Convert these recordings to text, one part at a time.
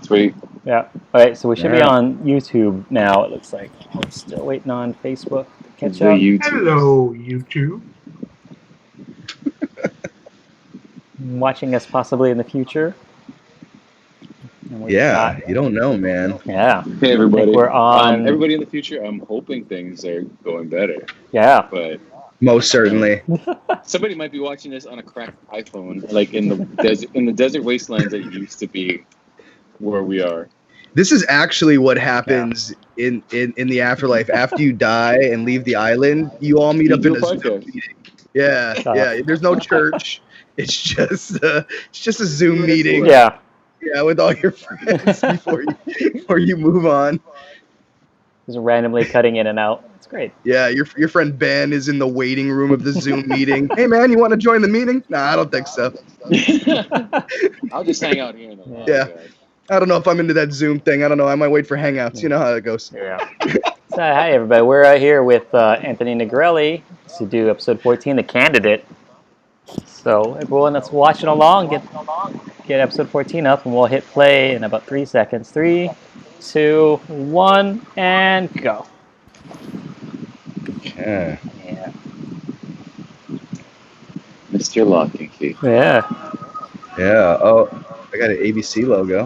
Sweet. Yeah. All right, so we should be on YouTube now, it looks like. We're still waiting on Facebook to catch The up. YouTube. Hello, YouTube. Watching us possibly in the future. Yeah, you don't know, man. Yeah. Hey, everybody. I think we're on. Everybody in the future, I'm hoping things are going better. Yeah. But Most certainly. somebody might be watching this on a cracked iPhone, like in the desert wastelands that used to be where we are. This is actually what happens in the afterlife. After you die and leave the island, you all meet up in a Zoom meeting. Yeah, yeah. There's no church. It's just a Zoom meeting. Yeah. Yeah, with all your friends before you move on. Just randomly cutting in and out. It's great. Yeah, your friend Ben is in the waiting room of the Zoom meeting. Hey man, you want to join the meeting? Nah, I don't think so. I'll just hang out here in the lobby. Yeah. I don't know if I'm into that Zoom thing. I don't know. I might wait for Hangouts. You know how that goes. Yeah. So, hi, everybody. We're here with Anthony Nigrelli to do episode 14, The Candidate. So, everyone that's watching along, get episode 14 up, and we'll hit play in about 3 seconds. 3, 2, 1, and go. Okay. Yeah. Mr. Lock and Key. Yeah. Yeah. Oh, I got an ABC logo.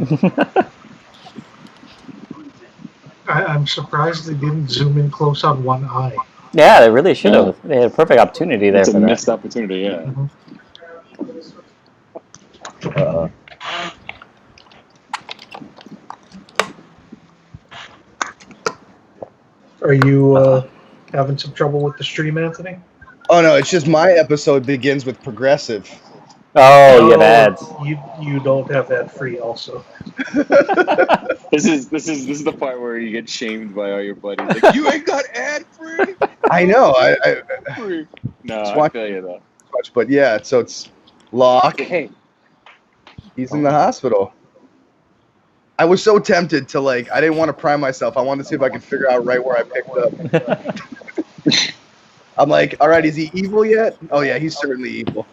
I'm surprised they didn't zoom in close on one eye. Yeah, they really should have. They had a perfect opportunity there It's for a that. missed opportunity, yeah. Are you having some trouble with the stream, Anthony? Oh no, it's just my episode begins with progressive. Oh, you have ads. You don't have ad free also. This is the part where you get shamed by all your buddies. Like, you ain't got ad free. I know. No, Just I watch- feel you though. But yeah, so it's Locke. Hey, He's in the hospital. I was so tempted to I didn't want to prime myself. I wanted to see if I could figure out right where I picked up. I'm like, all right, is he evil yet? Oh yeah, he's certainly evil.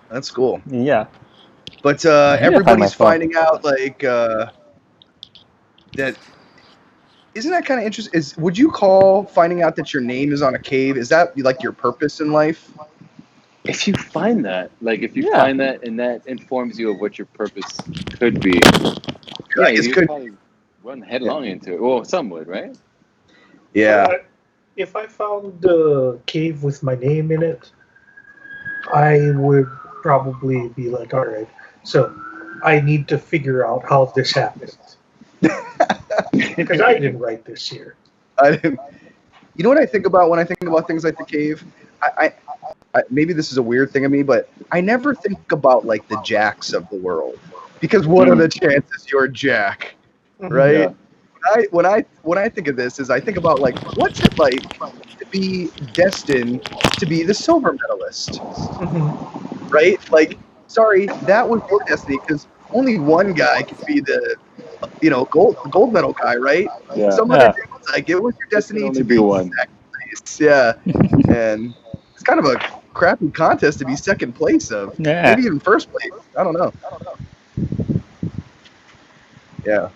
That's cool. Yeah. But find my everybody's phone. finding out that. Isn't that kind of interesting? Would you call finding out that your name is on a cave? Is that like your purpose in life? if you find that, Yeah. find that and that informs you of what your purpose could be, Right, you it's would good. probably run headlong into it. Well, some would, right? Yeah. If I found a cave with my name in it, I would probably be like, all right, so I need to figure out how this happened. Because I didn't write this here. I didn't. You know what I think about when I think about things like the cave? I maybe this is a weird thing of me, but I never think about like the Jacks of the world, because what are the chances you're Jack, right? Yeah. When I think of this, is I think about like what's it like to be destined to be the silver medalist, Mhm. right? Like, sorry, that was your destiny, because only one guy can be the gold medal guy, right? Yeah. Some Yeah. other dudes, like, it was your destiny only to be be one. second place. Yeah. And it's kind of a crappy contest to be second place of. Yeah. Maybe even first place. I don't know. Yeah.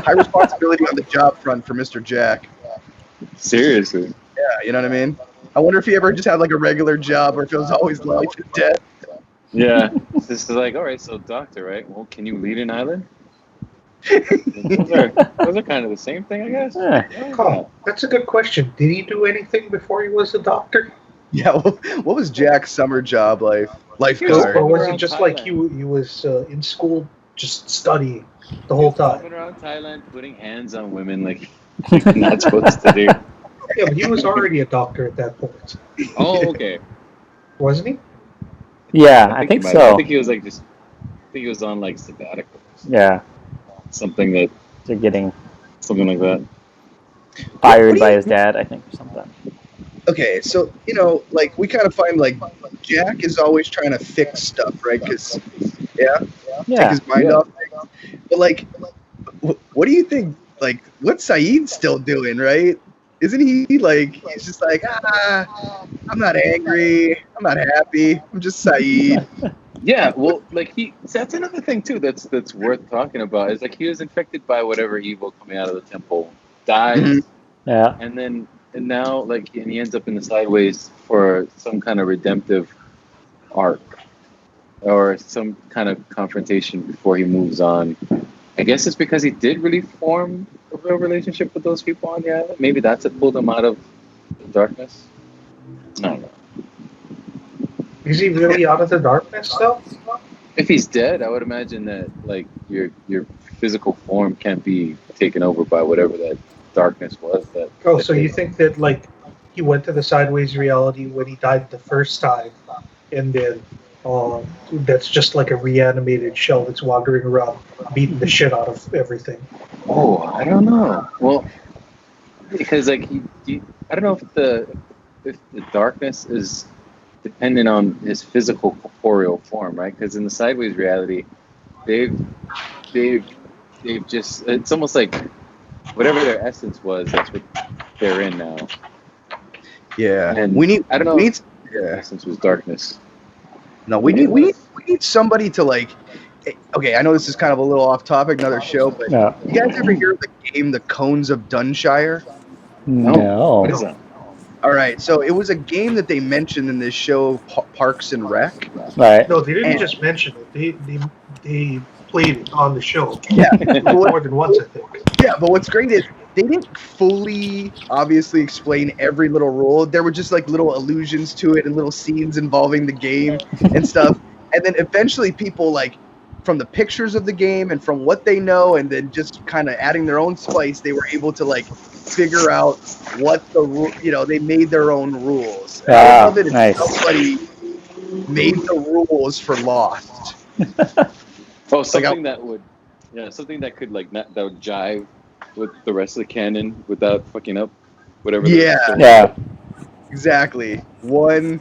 High responsibility on the job front for Mr. Jack. Seriously. Yeah, you know what I mean? I wonder if he ever just had like a regular job or if it was always life and death. Yeah. This is like, all right, so doctor, right? Well, can you lead an island? those are kind of the same thing, I guess. Yeah. Oh, that's a good question. Did he do anything before he was a doctor? Yeah, well, what was Jack's summer job like? Lifeguard. Or was he around just like Thailand. he was in school just studying the whole time? Walking around Thailand, putting hands on women like you're not supposed to do. Yeah, but he was already a doctor at that point, Oh, okay. wasn't he? Yeah, I think he might- so. I think he was like just. I think he was on like sabbatical. Yeah. Something like They're getting that. fired by his dad, I think, or something. Okay, so, like, we kind of find, like, Jack is always trying to fix stuff, right? Because, take Yeah. his mind off things. But, like, what do you think, like, what's Saeed still doing, right? Isn't he, like, he's just like, I'm not angry, I'm not happy, I'm just Saeed. Yeah, well, like that's another thing too. That's worth talking about. Is like he was infected by whatever evil coming out of the temple, dies, Yeah. and now and he ends up in the sideways for some kind of redemptive arc or some kind of confrontation before he moves on. I guess it's because he did really form a real relationship with those people on the island. Maybe that's what pulled him out of the darkness. I don't know. Is he really out of the darkness though? If he's dead, I would imagine that like your physical form can't be taken over by whatever that darkness was. Oh, so you think that like he went to the sideways reality when he died the first time, and then that's just like a reanimated shell that's wandering around beating the shit out of everything. Oh, I don't know. Well, because like I don't know if the darkness is dependent on his physical corporeal form, right? Because in the sideways reality, they've just, it's almost like whatever their essence was, that's what they're in now. Yeah, And I don't know if their essence was darkness. No, we need somebody to like. Okay, I know this is kind of a little off topic, another show, but No. you guys ever hear of the game, The Cones of Dunshire? No. What is that? All right, so it was a game that they mentioned in this show, Parks and Rec. Right. No, they didn't just mention it. They played it on the show. Yeah, More than once, I think. Yeah, but what's great is they didn't fully, obviously, explain every little rule. There were just like little allusions to it and little scenes involving the game and stuff. And then eventually people like, from the pictures of the game and from what they know, and then just kind of adding their own spice, they were able to like figure out what they made their own rules. And I love it if somebody made the rules for Lost. Oh, something that could that would jive with the rest of the canon without fucking up whatever. Yeah. Exactly. One,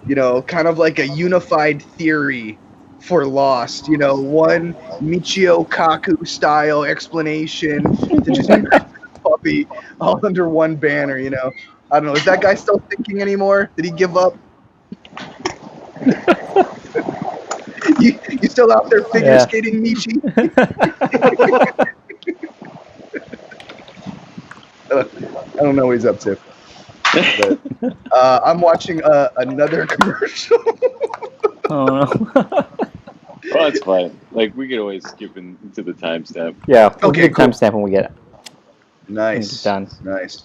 kind of like a unified theory for Lost. One Michio Kaku style explanation to just puppy all under one banner. I don't know. Is that guy still thinking anymore? Did he give up? You still out there figure skating, Michi? I don't know what he's up to. But, I'm watching another commercial. Oh no. Well, that's fine. Like we could always skip into the timestamp. Yeah. Okay. Cool. Timestamp when we get it. Nice. Done. Nice.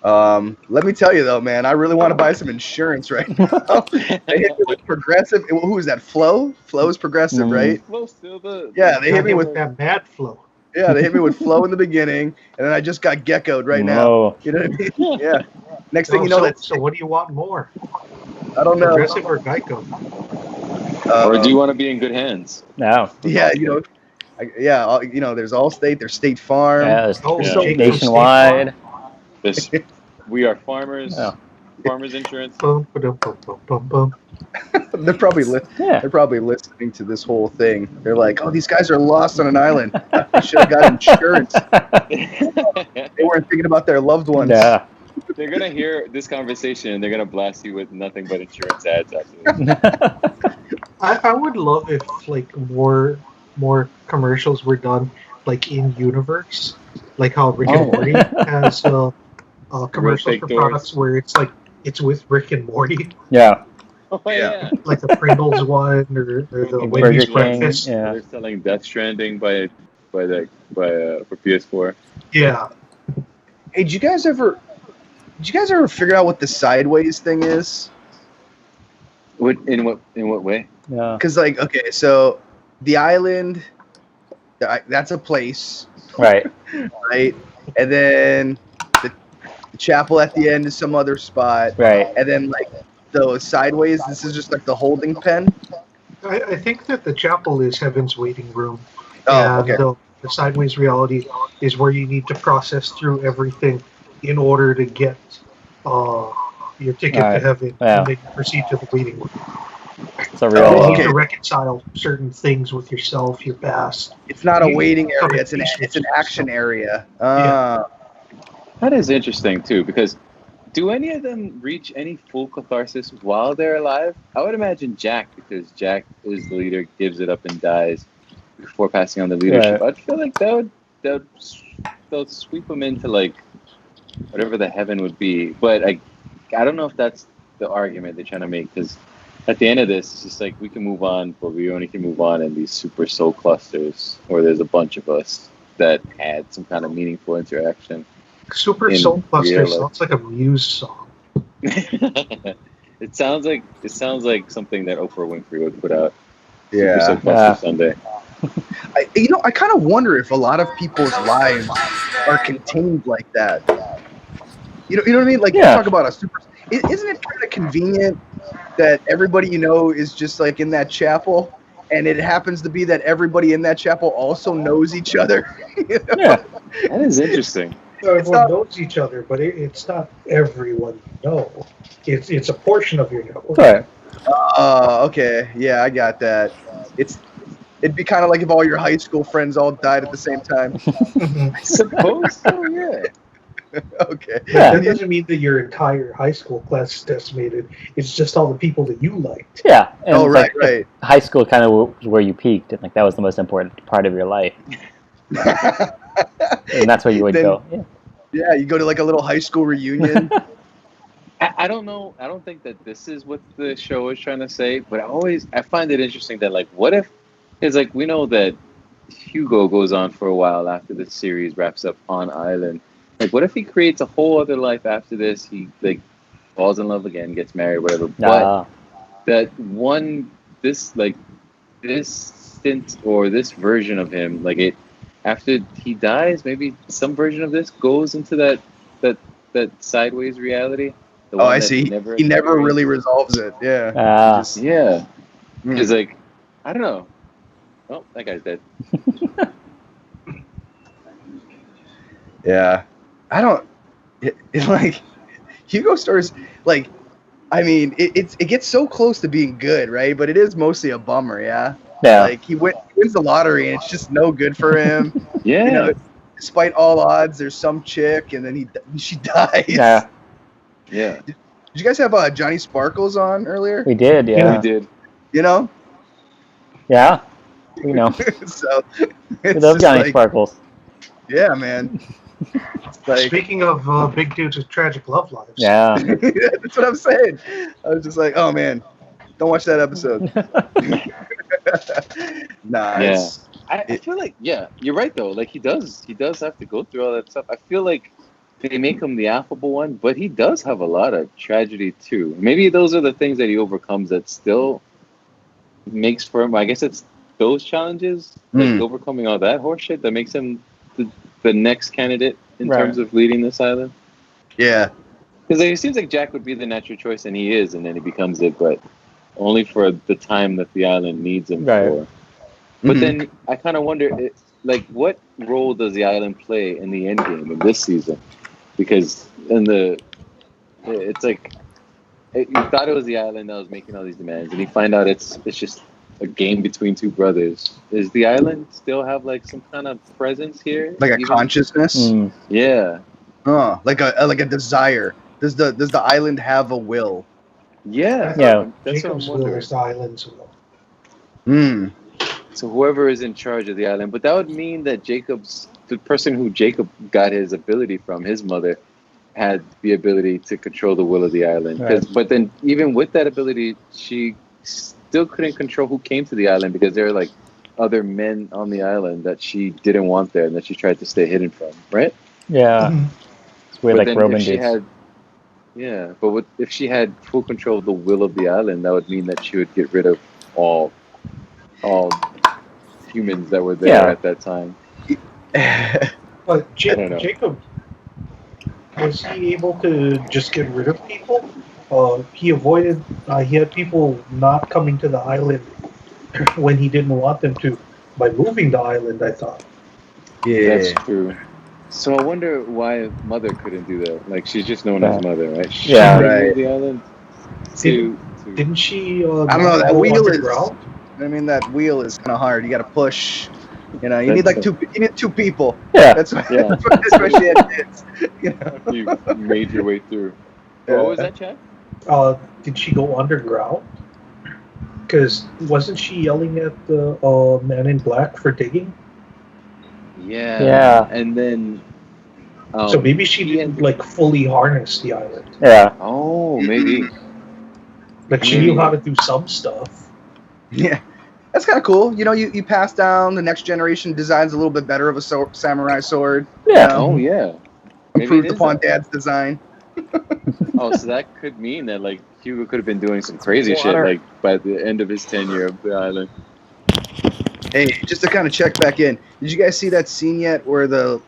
Let me tell you though, man, I really want to buy some insurance right now. They hit me with Progressive. Who is that? Flow? Flow is Progressive, right? Flow still Yeah, they hit me with that bad flow. Yeah, they hit me with Flow in the beginning, and then I just got geckoed right now. No. You know what I mean? Yeah. Next thing you know, So what do you want more? I don't know. Progressive or Geico? Or do you want to be in good hands? No. Yeah, there's Allstate, there's State Farm. Yeah, there's Jake Nationwide. We are farmers. Yeah. Farmers insurance. Boom, ba-dum, boom, boom, boom, boom. They're probably listening to this whole thing. They're like, "Oh, these guys are lost on an island. They should have got insurance." They weren't thinking about their loved ones. Yeah. They're gonna hear this conversation and they're gonna blast you with nothing but insurance ads after this. I would love if like more commercials were done like in universe, like how Rick and Morty has commercials for products where it's like it's with Rick and Morty. Yeah. Oh yeah. Like the Pringles one or the Wendy's breakfast. Yeah. They're selling Death Stranding for PS4. Yeah. Hey, did you guys ever figure out what the sideways thing is? In what way? Yeah. Because okay, so the island, that's a place, Right. right? And then the chapel at the end is some other spot, Right. and then the sideways, this is just like the holding pen. I think that the chapel is heaven's waiting room. Oh, and okay. The sideways reality is where you need to process through everything in order to get your ticket to heaven and then proceed to the waiting room. It's a real. You need to reconcile certain things with yourself, your past. It's not a waiting area. It's an action area. That is interesting too, because Do any of them reach any full catharsis while they're alive? I would imagine Jack, because Jack is the leader, gives it up and dies before passing on the leadership. Right. I'd feel like they'll sweep him into like whatever the heaven would be. But I don't know if that's the argument they're trying to make, because at the end of this, it's just like we can move on, but we only can move on in these super soul clusters, where there's a bunch of us that had some kind of meaningful interaction. Super In Soul Buster real life. sounds like a Muse song. It sounds like something that Oprah Winfrey would put out. Yeah. Super Soul Cluster Sunday. I kind of wonder if a lot of people's lives are contained like that. You know what I mean? Like, you talk about a super. Isn't it kind of convenient that everybody you know is just like in that chapel, and it happens to be that everybody in that chapel also knows each other? You know? Yeah. That is interesting. Everyone knows each other, but it's not everyone you know. It's a portion of your network. Right. Okay. Yeah, I got that. It'd be kind of like if all your high school friends all died at the same time. I suppose so, yeah. Okay. Yeah. That doesn't mean that your entire high school class is decimated. It's just all the people that you liked. Yeah. And Oh, it's right, like, right. High school kind of was where you peaked, and like that was the most important part of your life, and that's where you would Then- go. Yeah. Yeah, you go to like a little high school reunion. I don't know. I don't think that this is what the show is trying to say, but I find it interesting that like, what if it's like we know that Hugo goes on for a while after the series wraps up on Island. Like, what if he creates a whole other life after this? He like falls in love again, gets married, whatever. But this stint or this version of him, like it after he dies, maybe some version of this goes into that sideways reality. The Oh, one I that see. He never experienced. really resolves it. Yeah. Just- Yeah, Mm. it's like I don't know. Oh, that guy's dead. Yeah. I don't. It's like Hugo stories. Like, I mean, it gets so close to being good, right? But it is mostly a bummer. Yeah. Yeah. Like he wins the lottery and it's just no good for him. Yeah. You know, despite all odds, there's some chick and then she dies. Yeah. Yeah. Did you guys have Johnny Sparkles on earlier? We did. Yeah. We did. You know. Yeah. We know. So We it's love just Johnny like, Sparkles. yeah, man. It's like, Speaking of big dudes with tragic love lives. Yeah. that's what I'm saying. I was just like, oh man, don't watch that episode. Nah. Yeah. I feel like you're right though. Like he does have to go through all that stuff. I feel like they make him the affable one, but he does have a lot of tragedy too. Maybe those are the things that he overcomes that still makes for him. I guess it's those challenges, like overcoming all that horseshit, that makes him the next candidate in terms of leading this island. Yeah. Because it seems like Jack would be the natural choice, and he is, and then he becomes it, but only for the time that the island needs him for. But then I kind of wonder, like, what role does the island play in the end game in this season? Because it's like you thought it was the island that was making all these demands, and you find out it's just a game between two brothers. Does the island still have like some kind of presence here? Like a consciousness? Yeah. Oh, like a desire. Does the island have a will? Yeah. Yeah. That's what I'm Jacob's will wondering. is the island's will. So whoever is in charge of the island, but that would mean that the person who Jacob got his ability from, his mother, had the ability to control the will of the island. But then even with that ability, she still couldn't control who came to the island, because there are like other men on the island that she didn't want there and that she tried to stay hidden from, right? Yeah. It's weird, But like then Roman if she dudes. if she had full control of the will of the island, that would mean that she would get rid of all humans that were there at that time. But I don't know. Jacob, was he able to just get rid of people? He avoided. He had people not coming to the island when he didn't want them to by moving the island, I thought. Yeah. That's true. So I wonder why Mother couldn't do that. Like, she's just known as Mother, right? She Yeah. couldn't Right. move the island Didn't she? I don't know, that go wheel is. underground? I mean, that wheel is kind of hard. You got to push. You know, you That's need like a- two. You need two people. Yeah. That's what. Yeah. That's what she had kids. You know. You made your way through. What was that, Chad? Did she go underground? Because wasn't she yelling at the man in black for digging? Yeah. Yeah. And then. So maybe she didn't like fully harness the island. Yeah. Oh, maybe. Like she knew how to do some stuff. Yeah. That's kind of cool. You know, you pass down, the next generation designs a little bit better of a samurai sword. Yeah. You know? Oh, yeah. Maybe Improved it is upon that. Dad's design. Oh, so that could mean that like Hugo could have been doing some crazy shit Water. like by the end of his tenure of the island. Hey, just to kind of check back in, did you guys see that scene yet where the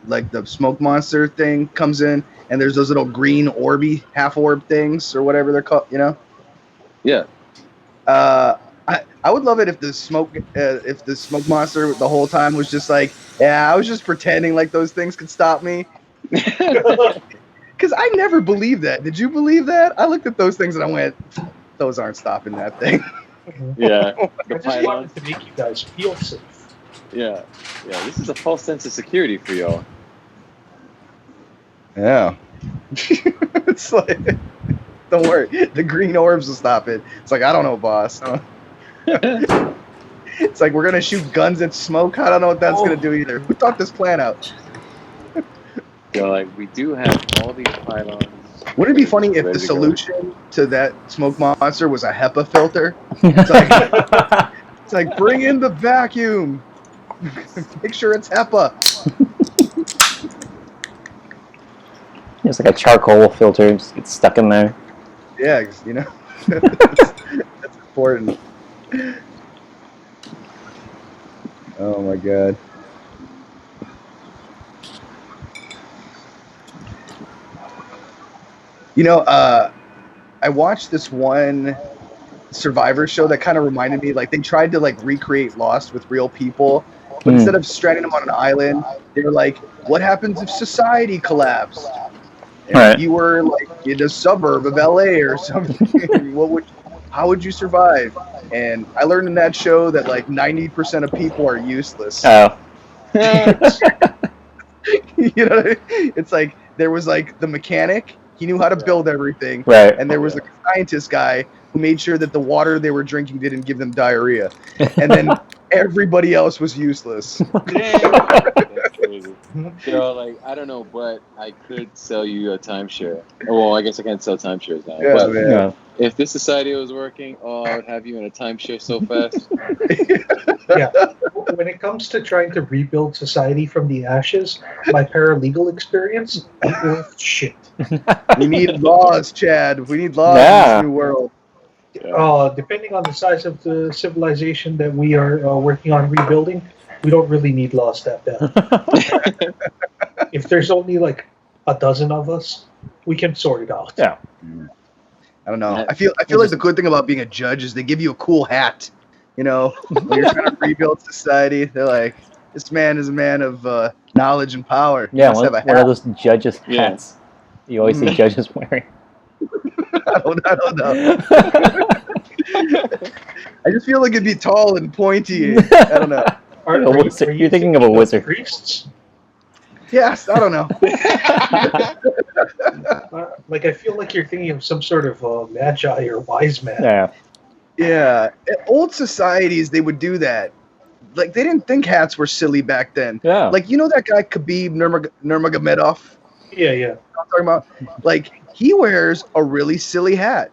smoke monster thing comes in and there's those little green orby half orb things or whatever they're called? You know. Yeah. I would love it if the smoke monster the whole time was just like, yeah, I was just pretending like those things could stop me. Because I never believed that. Did you believe that? I looked at those things and I went, those aren't stopping that thing. Yeah. I The just pylons. wanted to make you guys feel safe. Yeah. Yeah. This is a false sense of security for y'all. Yeah. It's like, don't worry, the green orbs will stop it. It's like, I don't know, boss. It's like, we're going to shoot guns at smoke? I don't know what that's going to do either. Who thought this plan out? So like we do have all these pylons. Wouldn't it be funny if Ready the to go. solution to that smoke monster was a HEPA filter? It's like, it's like, bring in the vacuum. Make sure it's HEPA. It's like a charcoal filter, just gets stuck in there. Yeah, you know, that's important. Oh my god. You know, I watched this one Survivor show that kind of reminded me, like they tried to like recreate Lost with real people, but instead of stranding them on an island, they were like, what happens if society collapsed? And Right. you were like in a suburb of LA or something. How would you survive? And I learned in that show that like 90% of people are useless. Oh. You know, it's like there was like the mechanic, he knew how to build everything, Right. and there was like a scientist guy who made sure that the water they were drinking didn't give them diarrhea, and then everybody else was useless. That's crazy. So like I don't know, but I could sell you a timeshare. Well, I guess I can't sell timeshares now. Yeah, but man. Yeah. if this society was working, I would have you in a timeshare so fast. Yeah. When it comes to trying to rebuild society from the ashes, my paralegal experience ain't worth shit. We need laws, Chad. We need laws Yeah. in this new world. Depending on the size of the civilization that we are working on rebuilding, we don't really need laws that bad. If there's only like a dozen of us, we can sort it out. Yeah. I don't know. I feel like the good thing about being a judge is they give you a cool hat. You know, when you're trying to rebuild society, they're like, this man is a man of knowledge and power. He Yeah, must have a one hat. of those judges' Yeah. hats you always see judges wearing. I don't know. I just feel like it'd be tall and pointy. I don't know. A wizard. You're thinking of a wizard. Priests? Yes, I don't know. Like I feel like you're thinking of some sort of magi or wise man. Yeah. Yeah, in old societies they would do that. Like they didn't think hats were silly back then. Yeah. Like you know that guy Khabib Nurmagomedov? Yeah, yeah. I'm talking about. Like he wears a really silly hat,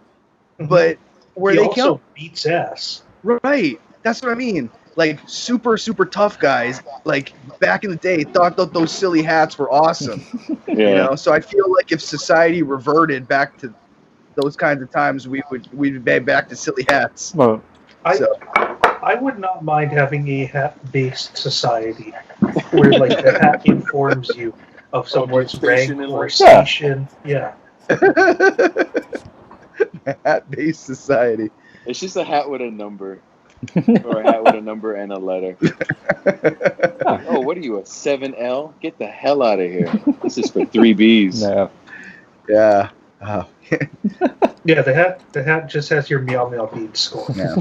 but where He they also can't. beats ass. Right. That's what I mean. Like super tough guys, like back in the day, thought that those silly hats were awesome. Yeah. You know, so I feel like if society reverted back to those kinds of times, we'd be back to silly hats. Well, I would not mind having a hat-based society where like the hat informs you of someone's rank station in or life. station. Yeah. Hat-based society. It's just a hat with a number. Or a hat with a number and a letter. Oh, what are you, a 7L? Get the hell out of here. This is for 3Bs. no. Yeah. Oh. Yeah, the hat just has your meow meow bead score. Yeah.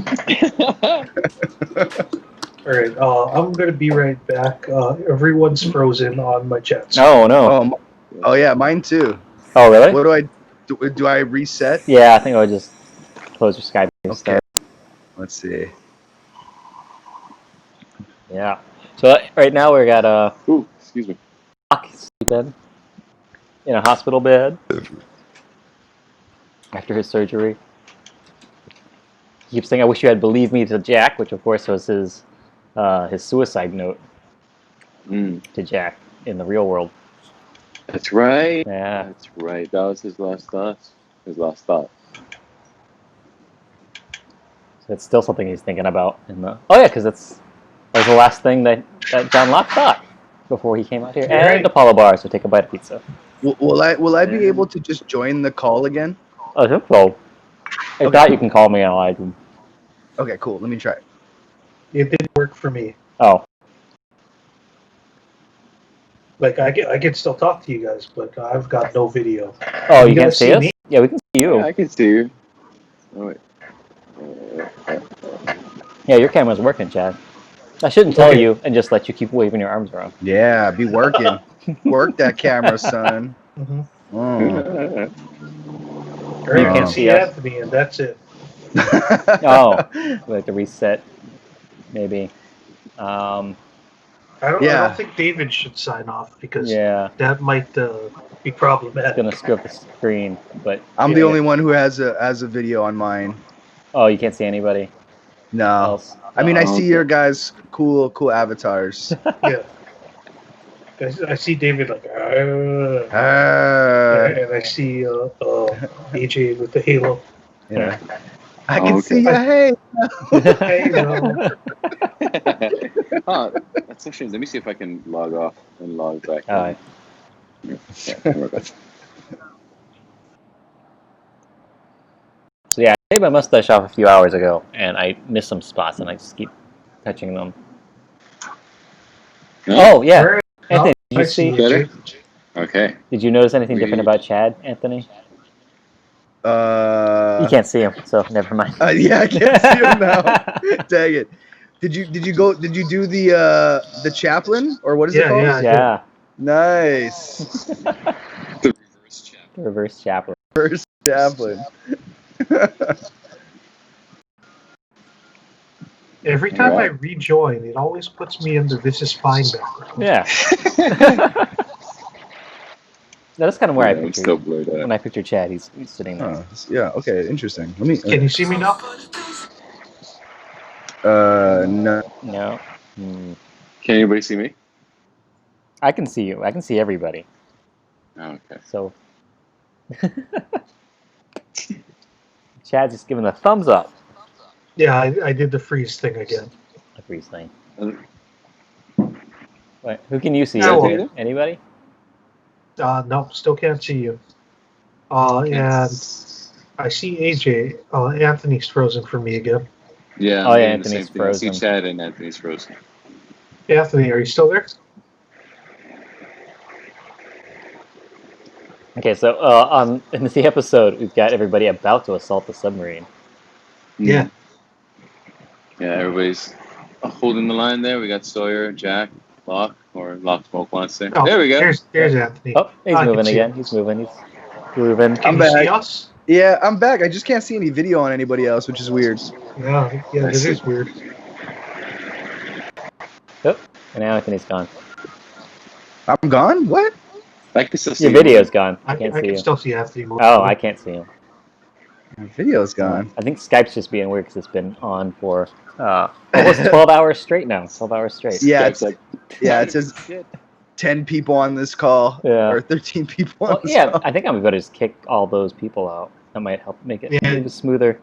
All right, I'm gonna be right back. Everyone's frozen on my chat. Oh, no. Oh yeah, mine too. Oh, really? What do I? Do I reset? Yeah, I think I would just close your Skype and Okay. start. Let's see. Yeah. So right now we got a Ooh, excuse me. sleeping in a hospital bed after his surgery. He keeps saying, "I wish you had believed me" to Jack, which of course was his suicide note to Jack in the real world. That's right. Yeah. That's right. That was his last thought. His last thought. So it's still something he's thinking about. Oh yeah, because that was the last thing that John Locke thought before he came out here. Right. And Apollo Bar, so take a bite of pizza. Will I be able to just join the call again? Oh, so I thought you can call me on iTunes. Okay, cool. Let me try. It didn't work for me. Oh, Like I can still talk to you guys, but I've got no video. oh, You you can't guys see see us? me? Yeah, we can see you. Yeah, I can see you. Oh wait. Yeah, your camera's working, Chad. I shouldn't tell Okay. you and just let you keep waving your arms around. Yeah, be working. Work that camera, son. Mm-hmm. Mm. All right, You I can't can see see us. Anthony, and that's it. Oh, we have to reset, maybe. I don't Yeah. think David should sign off because Yeah, that might be it's problematic. gonna screw up the screen. But I'm the only one who has a video on mine. oh, you can't see anybody No. else. I mean, I Oh, see okay. your guys' cool avatars. Yeah. I see David like, Ah, and I see AJ with the halo. yeah. I can okay. see you. Hey. Halo. Oh, that's so strange. Let me see if I can log off and log back. All right. Yeah, don't worry about it. So yeah, I shaved my mustache off a few hours ago, and I missed some spots, and I just keep touching them. No? Oh yeah, All right. Anthony, did you I see see? Better? AJ. Okay. Did you notice anything different We- about Chad, Anthony? You can't see him, so never mind. Yeah, I can't see him now. Dang it. Did you do the chaplain or what is it Yeah, called? yeah. Yeah, Nice. The reverse chap. the reverse chaplain. First chaplain. Every time I Alright. rejoin, it always puts me in the "This is fine" background. Yeah, that's kind of where I I'm still pictured. blurred out. When I picture Chad, he's sitting there. Huh, yeah. Okay. Interesting. Let me. Can you see me now? No. No, Hmm. Can anybody see me? I can see you. I can see everybody. Oh, okay. So Chad's just giving a thumbs up. Yeah, I did the freeze thing again. A freeze thing. Uh, Wait, who can you see? Yeah, AJ? well- Anybody? No, still can't see you. And I see AJ. Anthony's frozen for me again. Yeah, Oh, I'm yeah, getting the same Anthony's thing. I see frozen. Chad and Anthony's frozen. Anthony, are you still there? Okay, so in the episode, we've got everybody about to assault the submarine. Yeah. Yeah, everybody's holding the line there. We got Sawyer, Jack, Locke, or Locke Smoke wants to. Oh, There we go. There's Anthony. Oh, he's I can moving see again. him. He's moving. He's grooving. Can I'm you see back. us? Yeah, I'm back. I just can't see any video on anybody else, which is weird. Yeah, I that see. is weird. Oh, and now Anthony's gone. I'm gone. What? I can still see Your you. video's gone. I I can't see can you. still see Anthony moving. Oh, I can't see him. My video's gone. I think Skype's just being weird because it's been on for almost 12 hours straight now. 12 hours straight. Yeah, Skype's like, yeah. It says 10 people on this call, Yeah. or 13 people on Well, this yeah, call. I think I'm going to just kick all those people out. That might help make it Yeah. maybe smoother.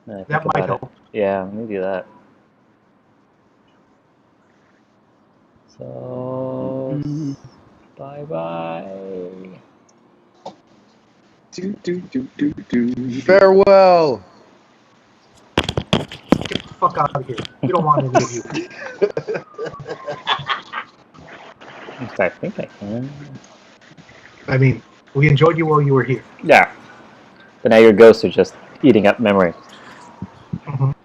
when I think That might about it. help. Yeah, let me do that. So, bye-bye. do, do, do, do, do. Farewell. Get the fuck out of here. We don't want any of you. I think I can. I mean, we enjoyed you while you were here. Yeah. But now your ghosts are just eating up memory. Mhm.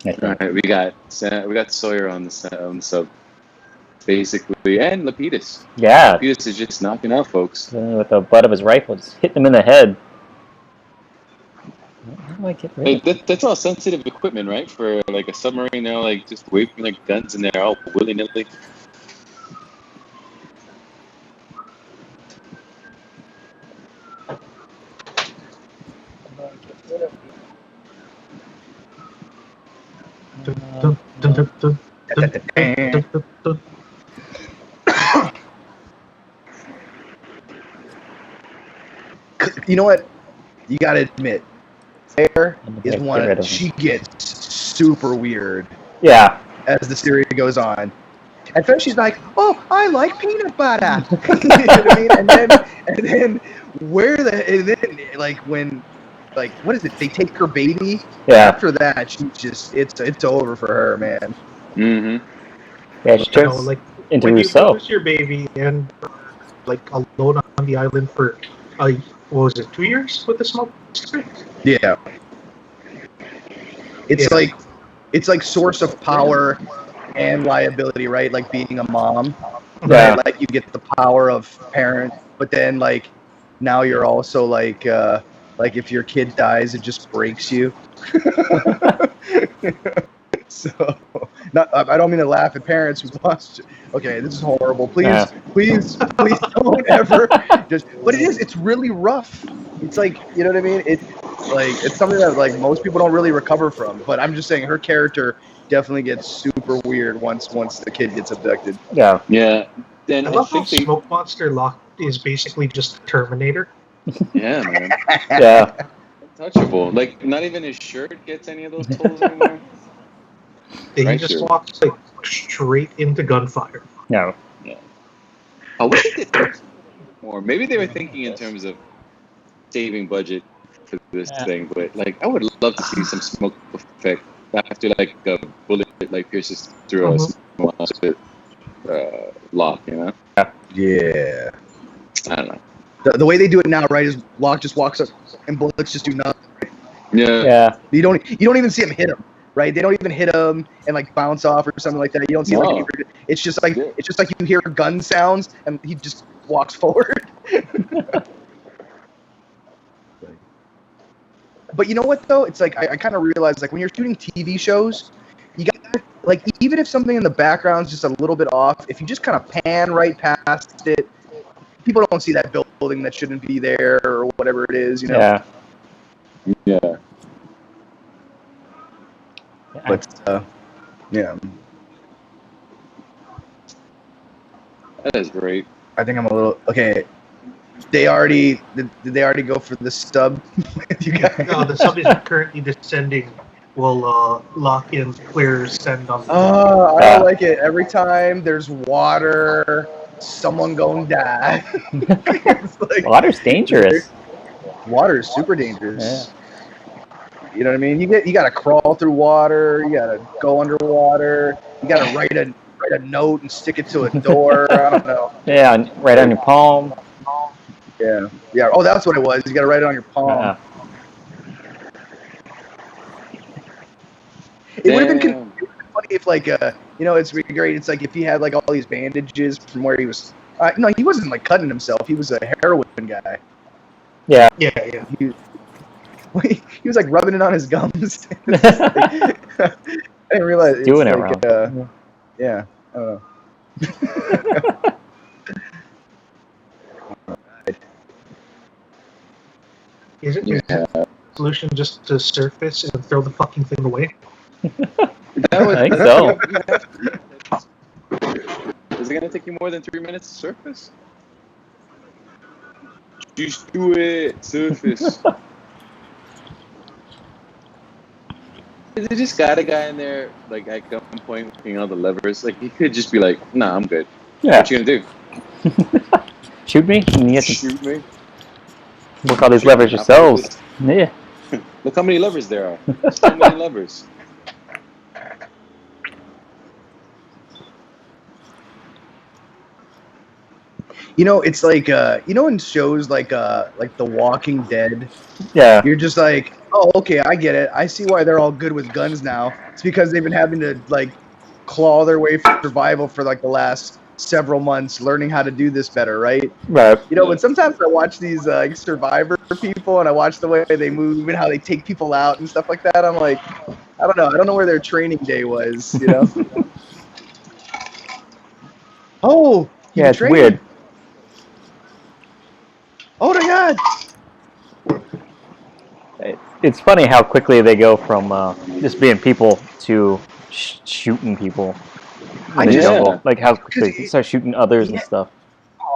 I think. All right, we got Sawyer on the sub. basically, and Lapidus. Yeah, Lapidus is just knocking out folks. with the butt of his rifle, just hit them in the head. How do I get rid of it? That's all sensitive equipment, right? For like a submarine, they're like just waving like guns in there all willy nilly. Dun, dun, dun, dun, dun, dun, dun, dun. You know what? You gotta admit, Claire is Get one. rid of She gets super weird Yeah, as the series goes on. At first, she's like, "Oh, I like peanut butter." You know what I mean? And then like when, like, what is it? They take her baby. yeah, After that, she just it's over for her, man. Mm-hmm. yeah. She You know, turns like into when you Rousseau. lose your baby and like alone on the island for what was it, 2 years with the smoke? Yeah. It's Yeah. like source of power and liability, right? Like being a mom, Yeah. right? Like you get the power of parent, but then like now you're also like if your kid dies, it just breaks you. So, I don't mean to laugh at parents who lost. Okay, this is horrible. Please, Yeah. please don't ever. But it's really rough. It's like, you know what I mean? It's something that like most people don't really recover from. But I'm just saying, her character definitely gets super weird once the kid gets abducted. Yeah, Yeah. Then I I love how think they, Smoke Monster Lock is basically just Terminator. yeah, man, yeah, untouchable. Like not even his shirt gets any of those tools anymore. He Right, just sure. walks like straight into gunfire. no, I wish they did more. Maybe they were thinking in terms of saving budget for this Yeah. thing, but like I would love to see some smoke effect after like a bullet like pierces through a smoke lock. You know, Yeah. I don't know. The way they do it now, right, is Locke just walks up and bullets just do nothing. Yeah, yeah, You don't even see him hit him, right? They don't even hit him and like bounce off or something like that. You don't see No. it's just like you hear gun sounds and he just walks forward. But you know what though? It's like I kind of realized like when you're shooting TV shows, you got like even if something in the background's just a little bit off, if you just kind of pan right past it, people don't see that building that shouldn't be there or whatever it is, you know. yeah. yeah. But yeah, That is great. I think I'm a little okay. Did they already go for the stub? You guys? No, the sub is currently descending. Will lock in clear send on. Oh, I don't like it. Every time there's water, someone gonna die. It's like, Water's dangerous. water is super dangerous. Yeah. You know what I mean? You gotta crawl through water. You gotta go underwater. You gotta write a note and stick it to a door. I don't know. Yeah, right on your palm. Yeah. Oh, that's what it was. You gotta write it on your palm. It would have been funny if, like, it's really great. It's like if he had like all these bandages from where he was. No, he wasn't like cutting himself. He was a heroin guy. Yeah. Yeah. He was like rubbing it on his gums. I didn't realize it's Doing it like, wrong. Yeah. I don't know. Is the solution just to surface and throw the fucking thing away? I think so. Is it gonna take you more than 3 minutes to surface? Just do it, surface. They just got a guy in there, like at gunpoint, working all the levers. Like he could just be like, "Nah, I'm good." Yeah. What you gonna do? Shoot me, and you have to Shoot me? work all these levers yourselves. Yeah. Look how many levers there are. So many levers. You know, it's like in shows like The Walking Dead. Yeah. You're just like, oh, okay, I get it. I see why they're all good with guns now. It's because they've been having to like claw their way for survival for like the last several months, learning how to do this better, right? Right. You know, but sometimes I watch these Survivor people, and I watch the way they move and how they take people out and stuff like that. I'm like, I don't know. I don't know where their training day was, you know? Oh, he Yeah, it's betrayed weird. him. Oh my God. It's funny how quickly they go from just being people to shooting people in the Yeah. jungle. Like how quickly they it- start shooting others and yeah. stuff.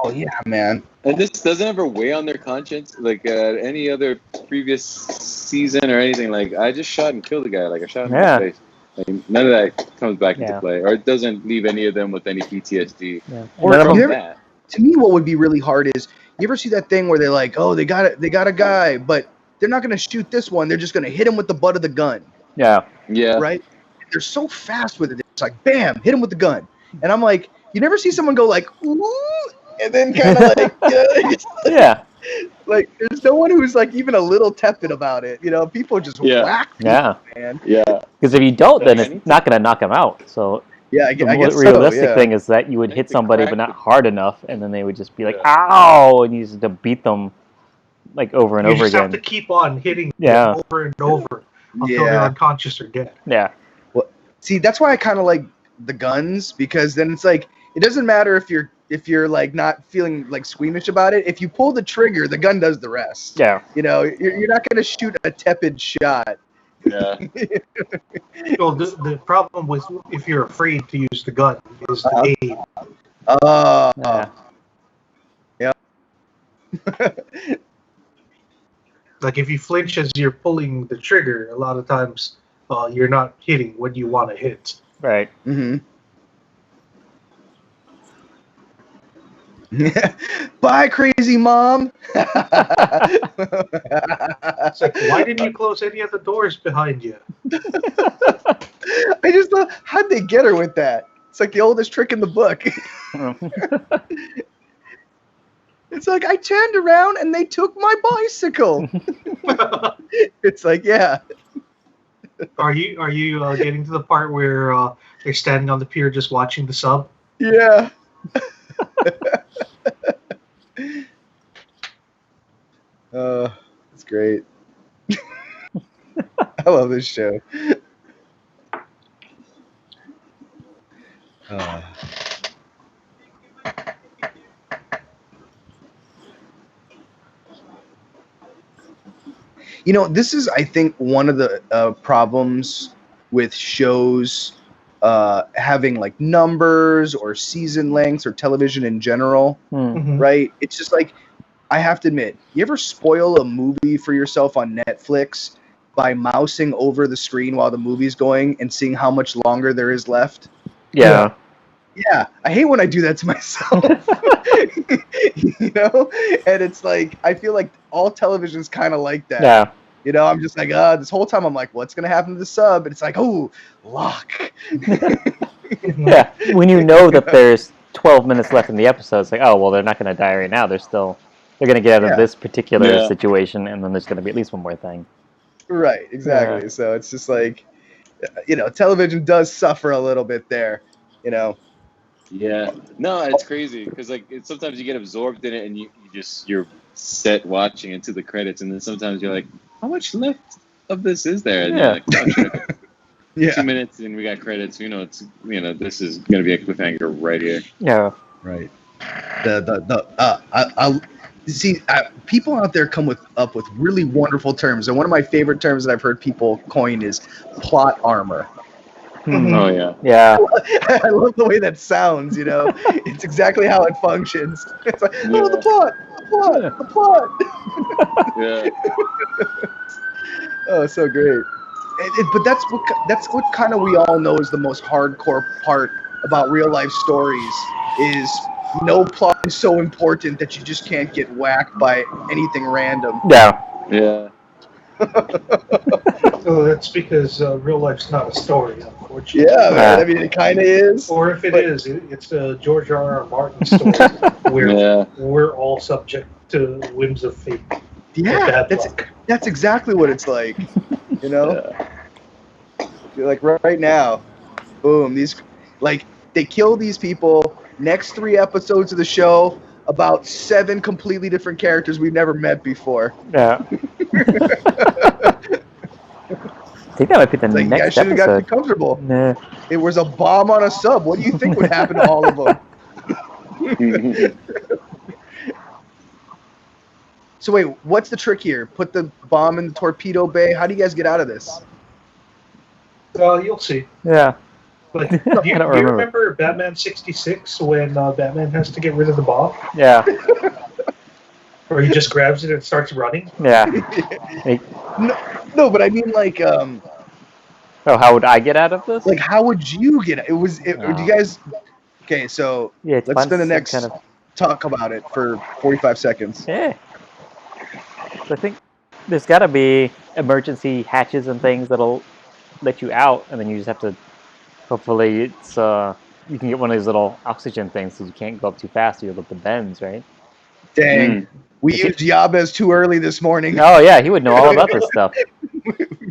Oh yeah, man. And this doesn't ever weigh on their conscience, like any other previous season or anything. Like, I just shot and killed the guy. Like, I shot him Yeah. in the face. Like, none of that comes back Yeah. into play, or it doesn't leave any of them with any PTSD. Yeah. Or None of from them- that. To me, what would be really hard is, you ever see that thing where they're like, oh, they got a guy, but they're not gonna shoot this one. They're just gonna hit him with the butt of the gun, Yeah. Yeah. right? They're so fast with it. It's like, bam, hit him with the gun. And I'm like, you never see someone go like, ooh, and then kind of like, Yeah. like there's no one who's like even a little tepid about it. You know, people just Yeah. whack people, Yeah. man. Yeah. Because if you don't, then Like, it's not going to knock them out. So Yeah, the I guess realistic so, yeah. thing is that you would I hit think somebody, crack but not would- hard enough, and then they would just be like, Yeah. "Ow!" and you just have to beat them like over and You over just have to again. keep on hitting Yeah. them over and over until they're Yeah. unconscious or dead. Yeah. See, that's why I kind of like the guns, because then it's like it doesn't matter if you're like not feeling like squeamish about it. If you pull the trigger, the gun does the rest. Yeah. You know, you're not gonna shoot a tepid shot. Yeah. Well, the problem with if you're afraid to use the gun is the aim. Yeah. Like if you flinch as you're pulling the trigger, a lot of times you're not hitting what you want to hit. Right. Mm-hmm. Bye, crazy mom. It's like, why didn't you close any of the doors behind you? I just thought, how'd they get her with that? It's like the oldest trick in the book. It's like, I turned around and they took my bicycle. It's like, yeah. Are you getting to the part where they're standing on the pier just watching the sub? Yeah. It's great. I love this show. You know, this is, I think, one of the problems with shows having like numbers or season lengths or television in general, Hmm. right? It's just like, I have to admit, you ever spoil a movie for yourself on Netflix by mousing over the screen while the movie's going and seeing how much longer there is left? Yeah. Yeah, I hate when I do that to myself. You know? And it's like, I feel like all television's kind of like that. Yeah. You know, I'm just like, this whole time I'm like, what's going to happen to the sub? And it's like, oh, lock. Yeah. When you know that there's 12 minutes left in the episode, it's like, oh, well, they're not going to die right now. They're going to get out Yeah. of this particular Yeah. situation, and then there's going to be at least one more thing. Right, exactly. Yeah. So it's just like, you know, television does suffer a little bit there, you know. Yeah. No, it's crazy because like sometimes you get absorbed in it and you're set watching into the credits, and then sometimes you're like, how much left of this is there? And Yeah. you're like, oh, shit. Yeah. 2 minutes and we got credits. This is gonna be a cliffhanger right here. Yeah. Right. People out there come up with really wonderful terms, and one of my favorite terms that I've heard people coin is plot armor. Hmm. Oh yeah. Yeah. I love the way that sounds. You know, it's exactly how it functions. It's like, oh, the plot. Yeah. Oh, so great. But that's what kind of we all know is the most hardcore part about real life stories is no plot is so important that you just can't get whacked by anything random. Yeah. Yeah. Oh, that's because real life's not a story, unfortunately. Yeah, man. I mean, it kind of is. Or if it is, it's a George R.R. Martin story where Yeah. we're all subject to whims of fate. Yeah, Bad luck. that's exactly what it's like. You know, Yeah. you're like right now, boom. Like, they kill these people. Next 3 episodes of the show, about 7 completely different characters we've never met before. Yeah. I think that might be the Like, you guys next should have got too episode. comfortable. Nah. It was a bomb on a sub. What do you think would happen to all of them? So wait, what's the trick here? Put the bomb in the torpedo bay? How do you guys get out of this? You'll see. Yeah. Like, I do you don't remember. remember Batman 66 when Batman has to get rid of the bomb? Yeah. Or he just grabs it and starts running? Yeah. Like, No, but I mean, like, oh, how would I get out of this? how would you get it? Do you guys? Okay, so Yeah, it's let's fun, spend the some next kind of. talk about it for 45 seconds. Yeah. So I think there's got to be emergency hatches and things that'll let you out, and then you just have to. Hopefully, it's you can get one of these little oxygen things, so you can't go up too fast. So you'll hit the bends, right? Dang, we used Yabez too early this morning. Oh yeah, he would know all about this stuff.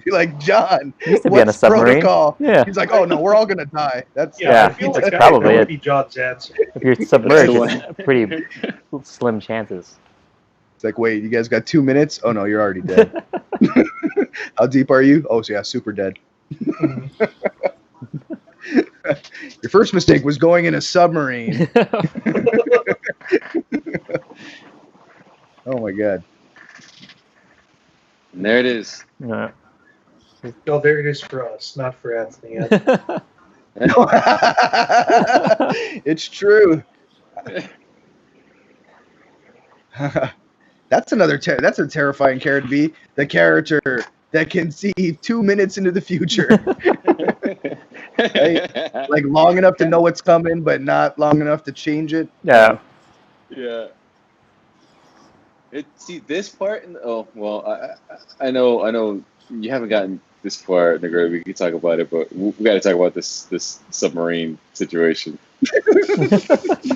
Be like, John, He used to be on a what's submarine. protocol? Yeah. He's like, oh no, we're all gonna die. That's Yeah, I feel like that's that probably would it. be John's answer. If you're submerged, That's the it's pretty slim chances. It's like, wait, you guys got 2 minutes? Oh no, you're already dead. How deep are you? Oh, so yeah, super dead. Your first mistake was going in a submarine. Oh my god. And there it is. Yeah. No, there it is for us, not for Anthony. It's true. That's that's a terrifying character to be. The character that can see 2 minutes into the future. Right? Like long enough to know what's coming, but not long enough to change it. Yeah. Yeah. See this part. Oh well, I know you haven't gotten this far, Nigrelli. We can talk about it, but we got to talk about this submarine situation.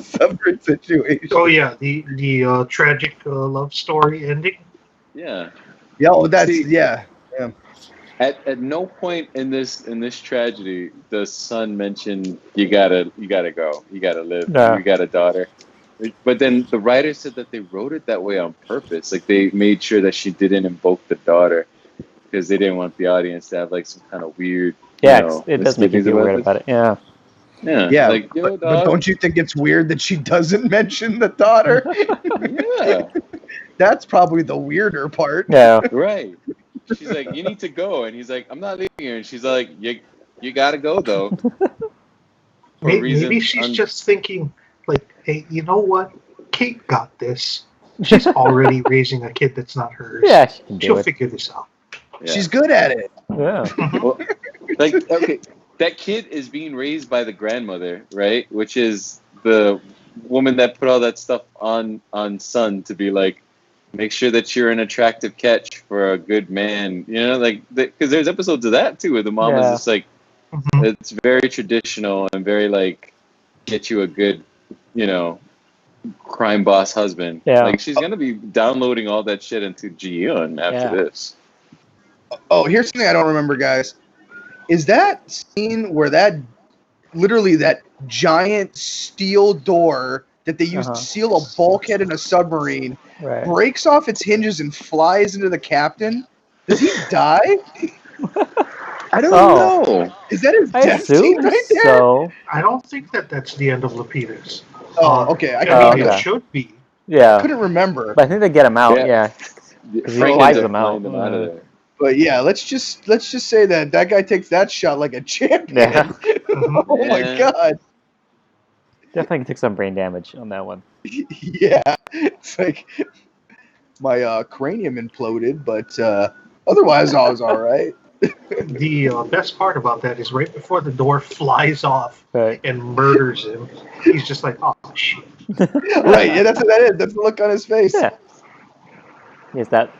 Submarine situation. Oh yeah, the tragic love story ending. Yeah. Yeah, well, that's See, yeah. At no point in this tragedy does son mention you gotta go, you gotta live, Yeah. you got a daughter. But then the writer said that they wrote it that way on purpose. Like they made sure that she didn't invoke the daughter because they didn't want the audience to have like some kind of weird. Yeah, you know, it does make you misgivings feel weird this. about it. Yeah. Yeah. Yeah, Like, yo, but dog. don't you think it's weird that she doesn't mention the daughter? Yeah. That's probably the weirder part. Yeah. Right. She's like, you need to go, and he's like, I'm not leaving here. And she's like, you gotta go though. For Maybe reasons she's just thinking, like, hey, you know what? Kate got this. She's already raising a kid that's not hers. Yeah, she can do She'll it. figure this out. Yeah. She's good at it. Yeah. Well, like, okay, that kid is being raised by the grandmother, right? Which is the woman that put all that stuff on son to be like, make sure that you're an attractive catch for a good man. You know, like, because there's episodes of that too, where the mom is Yeah. just like, Mhm. it's very traditional and very like, get you a good, you know, crime boss husband. Yeah. Like, she's gonna be downloading all that shit into Ji-yeon after Yeah. this. Oh, here's something I don't remember, guys. Is that scene where that giant steel door that they used Uh-huh. to seal a bulkhead in a submarine Right. breaks off its hinges and flies into the captain? Does he die? I don't Oh. know. Is that his I death scene assume right there? so. I don't think that's the end of Lapidus. Oh, okay. I I mean, okay. it should be. Yeah. couldn't remember. But I think they get him out. Yeah. Yeah. he Frank flies ends up them out. flying them out of there. But yeah, let's just say that guy takes that shot like a champion. Yeah. Oh my Yeah. god. Definitely took some brain damage on that one. Yeah. It's like my cranium imploded, but otherwise I was all right. The best part about that is right before the door flies off Right. and murders him, he's just like, oh, shit. Right. Yeah, that's what that is. That's the look on his face. Yeah.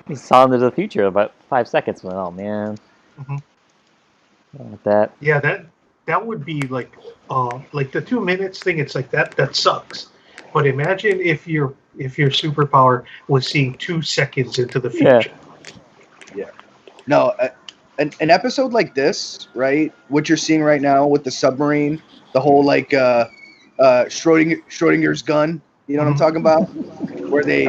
He saw into the future about 5 seconds. Went, oh man. Mhm. Like that. Yeah, that would be like the 2 minutes thing. It's like that sucks. But imagine if your superpower was seeing 2 seconds into the Yeah. future. No, an episode like this, right? What you're seeing right now with the submarine, the whole like Schrodinger's gun. You know what I'm talking about? Where they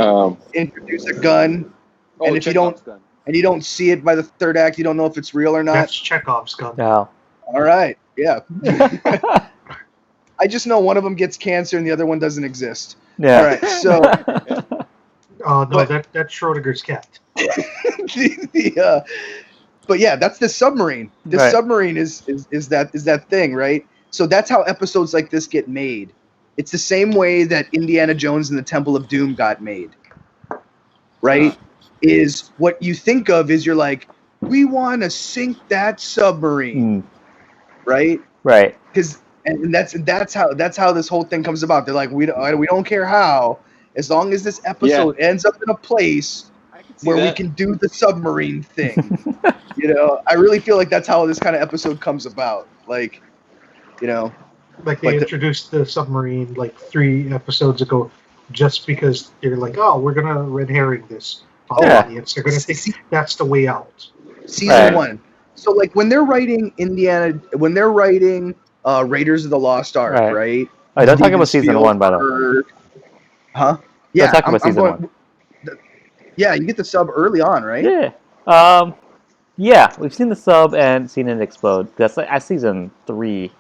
introduce a gun, and if you don't gun. and you don't see it by the third act, you don't know if it's real or not. That's Chekhov's gun. No. All right, yeah. I just know one of them gets cancer and the other one doesn't exist. Yeah. All right, so No, that's Schrodinger's cat. but yeah, that's the submarine. The Right. submarine is that thing, right? So that's how episodes like this get made. It's the same way that Indiana Jones and the Temple of Doom got made, right? Is what you think of is you're like, we want to sink that submarine, right? Right. Because and that's how this whole thing comes about. They're like, we don't care how, as long as this episode ends up in a place where we can do the submarine thing. You know, I really feel like that's how this kind of episode comes about. Like, you know, Like they introduced the submarine like 3 episodes ago, just because they're like, oh, we're gonna red herring this audience. They're gonna think that's the way out. Season 1. So like when they're writing Raiders of the Lost Ark, right? Oh, don't talk about season 1, by the way. Huh? Yeah. Don't talk about season 1. Yeah, you get the sub early on, right? Yeah. Yeah, we've seen the sub and seen it explode. That's like season 3.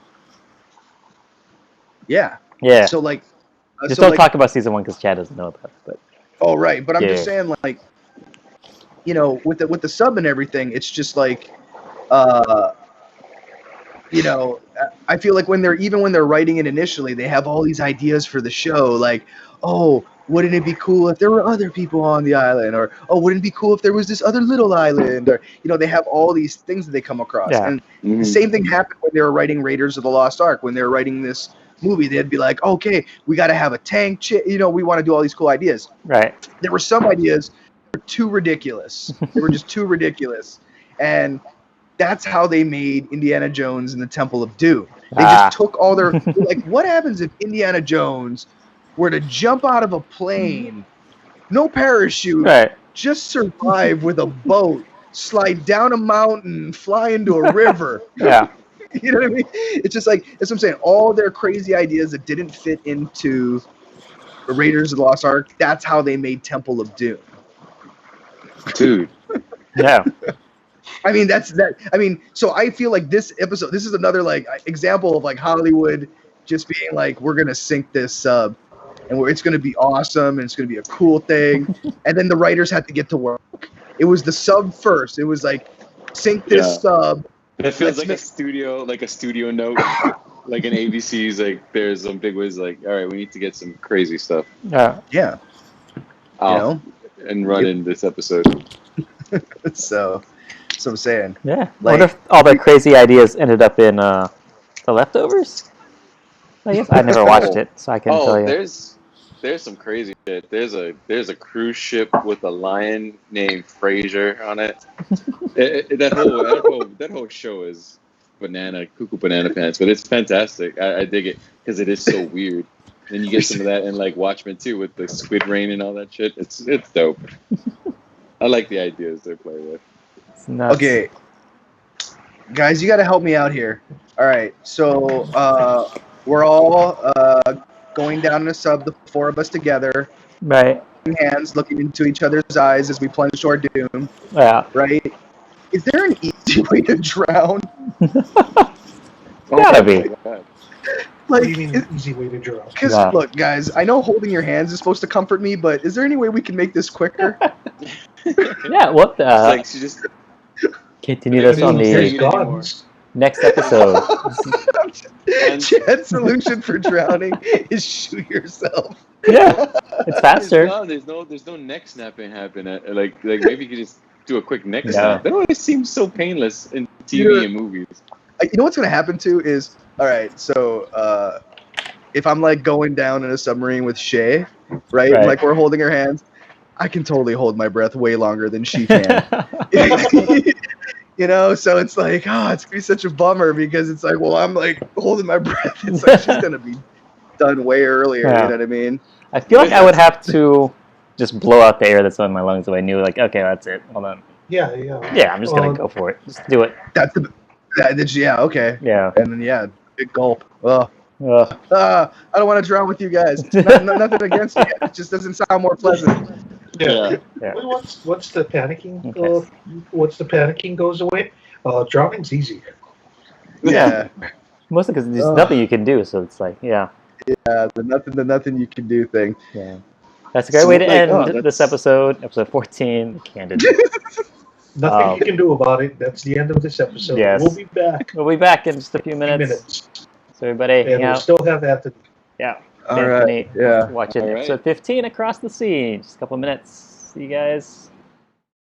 Yeah. Yeah. So like, just don't talk about season 1 because Chad doesn't know about it. But oh right, but I'm just saying, like, you know, with the sub and everything, it's just like, you know, I feel like when they're writing it initially, they have all these ideas for the show, like, oh, wouldn't it be cool if there were other people on the island, or oh, wouldn't it be cool if there was this other little island, or you know, they have all these things that they come across, and the same thing happened when they were writing Raiders of the Lost Ark. When they were writing this movie, they'd be like, okay, we got to have a tank, you know, we want to do all these cool ideas. Right. There were some ideas that were too ridiculous. They were just too ridiculous, and that's how they made Indiana Jones and the Temple of Doom. They just took all their like, what happens if Indiana Jones were to jump out of a plane, no parachute, just survive with a boat, slide down a mountain, fly into a river? Yeah. You know what I mean? It's just like, that's what I'm saying. All their crazy ideas that didn't fit into the Raiders of the Lost Ark, that's how they made Temple of Doom. Dude. Yeah. I mean, I mean, so I feel like this episode, this is another like example of like Hollywood just being like, we're going to sink this sub. And it's going to be awesome, and it's going to be a cool thing. And then the writers had to get to work. It was the sub first. It was like, sink this sub. It feels like a studio note, like in ABC's. Like there's some big ways. Like, all right, we need to get some crazy stuff. Yeah. You know, and run in this episode. So I'm saying. Yeah. Like, what if all the crazy ideas ended up in The Leftovers? I guess I never watched it, so I couldn't tell you. There's some crazy shit. There's a cruise ship with a lion named Fraser on it. That whole show is cuckoo banana pants, but it's fantastic. I dig it because it is so weird. And you get some of that in like Watchmen too, with the squid rain and all that shit. It's dope. I like the ideas they play with. Okay, guys, you got to help me out here. All right, so we're all going down in a sub, the 4 of us together. Right. Hands, looking into each other's eyes as we plunge to our doom. Yeah. Right? Is there an easy way to drown? Gotta be. Like, What do you mean an easy way to drown? Because, look, guys, I know holding your hands is supposed to comfort me, but is there any way we can make this quicker? Yeah, what the? Like she just Continue this on There's the guns. next episode. Chad's solution for drowning is shoot yourself. Yeah, it's faster. There's no neck snapping happening. Like maybe you could just do a quick neck snap. That always seems so painless in TV and movies. You know what's gonna happen too is, all right, so if I'm like going down in a submarine with Shay, right? Like we're holding her hands, I can totally hold my breath way longer than she can. You know, so it's like, oh, it's gonna be such a bummer because it's like, well, I'm like holding my breath. It's like she's gonna be done way earlier. You know what I mean? I feel like I would have to just blow out the air that's in my lungs if I knew, like, okay, that's it. Hold on. Yeah, yeah. Yeah, I'm just gonna go for it. Just do it. That's the. Yeah. Okay. Yeah. And then yeah, big gulp. Ugh. Ugh. I don't want to drown with you guys. Nothing against you. It just doesn't sound more pleasant. Yeah. Yeah. Well, once the panicking Okay. once the panicking goes away, drowning's easy. Yeah. Mostly because there's Ugh. nothing you can do, so it's like, yeah. The nothing you can do thing. Yeah. That's a great So, way to like, end oh, this that's- episode 14, The Candidate. Nothing you can do about it. That's the end of this episode. Yes. We'll be back We'll be back in just a few in minutes. minutes. So everybody, hang And we'll out. still have Anthony. Yeah. All Anthony, right. Yeah. watching All right. episode 15, Across the Sea. Just a couple minutes. See you guys.